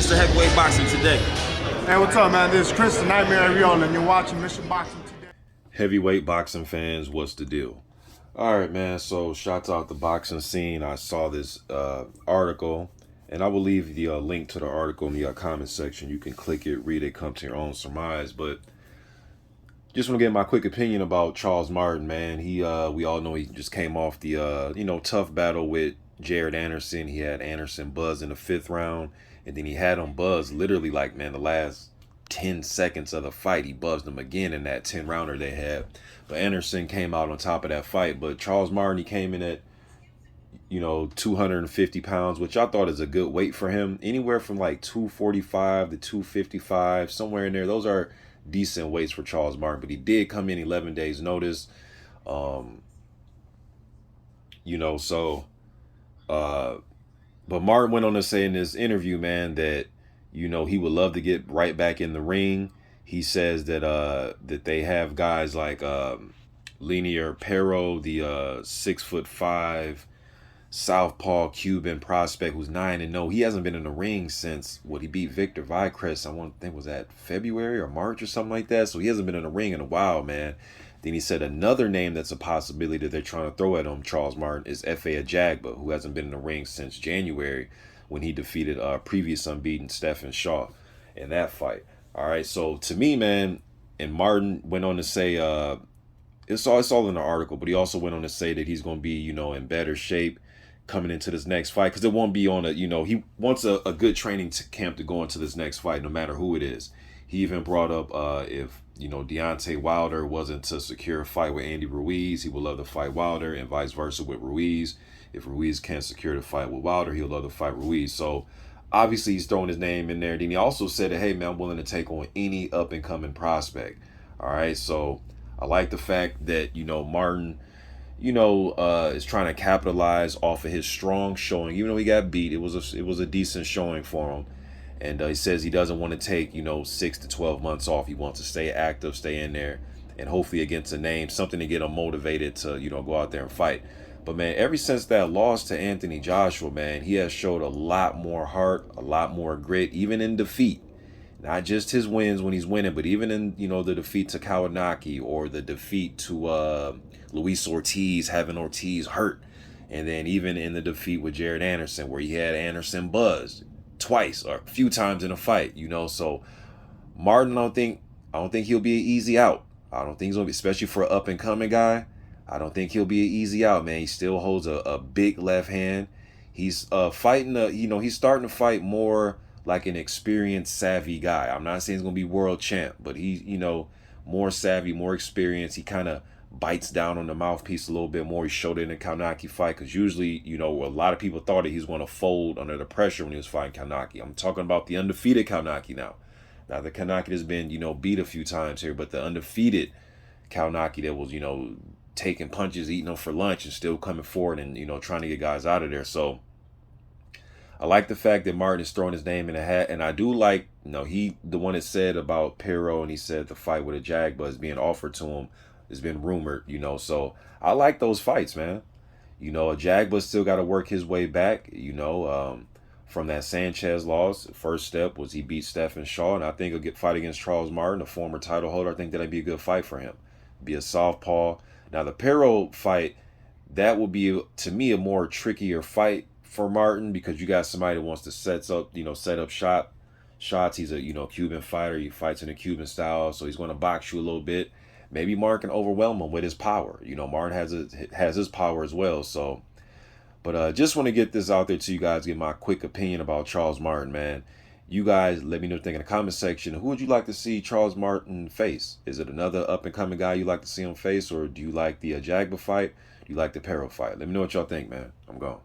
Mr. Heavyweight Boxing today? Hey, what's up, man? This is Chris, the Nightmare Ariel, and you're watching Mr. Boxing today. Heavyweight boxing fans, what's the deal? All right, man. So, shouts out the boxing scene. I saw this article, and I will leave the link to the article in the comment section. You can click it, read it, come to your own surmise. But just want to get my quick opinion about Charles Martin, man. We all know he just came off the tough battle with Jared Anderson. He had Anderson buzzed in the 5th round, and then he had him buzzed literally like, man, the last 10 seconds of the fight. He buzzed him again in that 10 rounder they had. But Anderson came out on top of that fight. But Charles Martin, he came in at 250 pounds, which I thought is a good weight for him. Anywhere from like 245 to 255, somewhere in there. Those are decent weights for Charles Martin, but he did come in 11 days notice. But Martin went on to say in this interview, man, that he would love to get right back in the ring. He says that that they have guys like Lenier, the 6'5" southpaw Cuban prospect who's 9-0. He hasn't been in the ring since he beat Victor Vicrest. I think was that February or March or something like that. So he hasn't been in the ring in a while, man. Then he said another name that's a possibility that they're trying to throw at him, Charles Martin, is F.A. Ajagba, who hasn't been in the ring since January when he defeated previous unbeaten Stephen Shaw in that fight. All right, so to me, man, and Martin went on to say, it's all in the article, but he also went on to say that he's going to be, in better shape coming into this next fight, because it won't be on he wants a good training camp to go into this next fight, no matter who it is. He even brought up if Deontay Wilder wasn't to secure a fight with Andy Ruiz, he would love to fight Wilder, and vice versa with Ruiz. If Ruiz can't secure the fight with Wilder, he'll love to fight Ruiz. So obviously he's throwing his name in there. Then he also said that, hey man, I'm willing to take on any up and coming prospect. All right, so I like the fact that Martin is trying to capitalize off of his strong showing. Even though he got beat, it was a decent showing for him. And he says he doesn't want to take 6 to 12 months off. He wants to stay active, stay in there, and hopefully against a name, something to get him motivated to go out there and fight. But man, ever since that loss to Anthony Joshua, man, he has showed a lot more heart, a lot more grit, even in defeat. Not just his wins when he's winning, but even in the defeat to Kawanaki or the defeat to Luis Ortiz, having Ortiz hurt, and then even in the defeat with Jared Anderson, where he had Anderson buzzed twice or a few times in a fight. So Martin, I don't think he'll be an easy out. I don't think he's gonna be, especially for an up and coming guy. I don't think he'll be an easy out, man. He still holds a big left hand. He's fighting he's starting to fight more like an experienced, savvy guy. I'm not saying he's gonna be world champ, but he's more savvy, more experienced. He kind of bites down on the mouthpiece a little bit more. He showed it in the Kaunaki fight, because usually a lot of people thought that he was going to fold under the pressure when he was fighting Kaunaki. I'm talking about the undefeated Kaunaki now. Now the Kaunaki has been beat a few times here, but the undefeated Kaunaki that was taking punches, eating them for lunch, and still coming forward and trying to get guys out of there. So I like the fact that Martin is throwing his name in the hat, and I do like, he the one that said about Pero, and he said the fight with Ajagba is being offered to him. It's been rumored, so I like those fights, man. Ajagba still got to work his way back, from that Sanchez loss. First step was he beat Stephen Shaw, and I think a good fight against Charles Martin, a former title holder. I think that'd be a good fight for him. Be a southpaw. Now the Pero fight, that will be, to me, a more trickier fight for Martin, because you got somebody that wants to set up shots. He's a Cuban fighter. He fights in a Cuban style, so he's going to box you a little bit. Maybe Martin can overwhelm him with his power. Martin has his power as well. So, but just want to get this out there to you guys, get my quick opinion about Charles Martin, man. You guys let me know what you think in the comment section. Who would you like to see Charles Martin face? Is it another up-and-coming guy you like to see him face, or do you like the Ajagba fight? Do you like the Pero fight? Let me know what y'all think, man. I'm gone.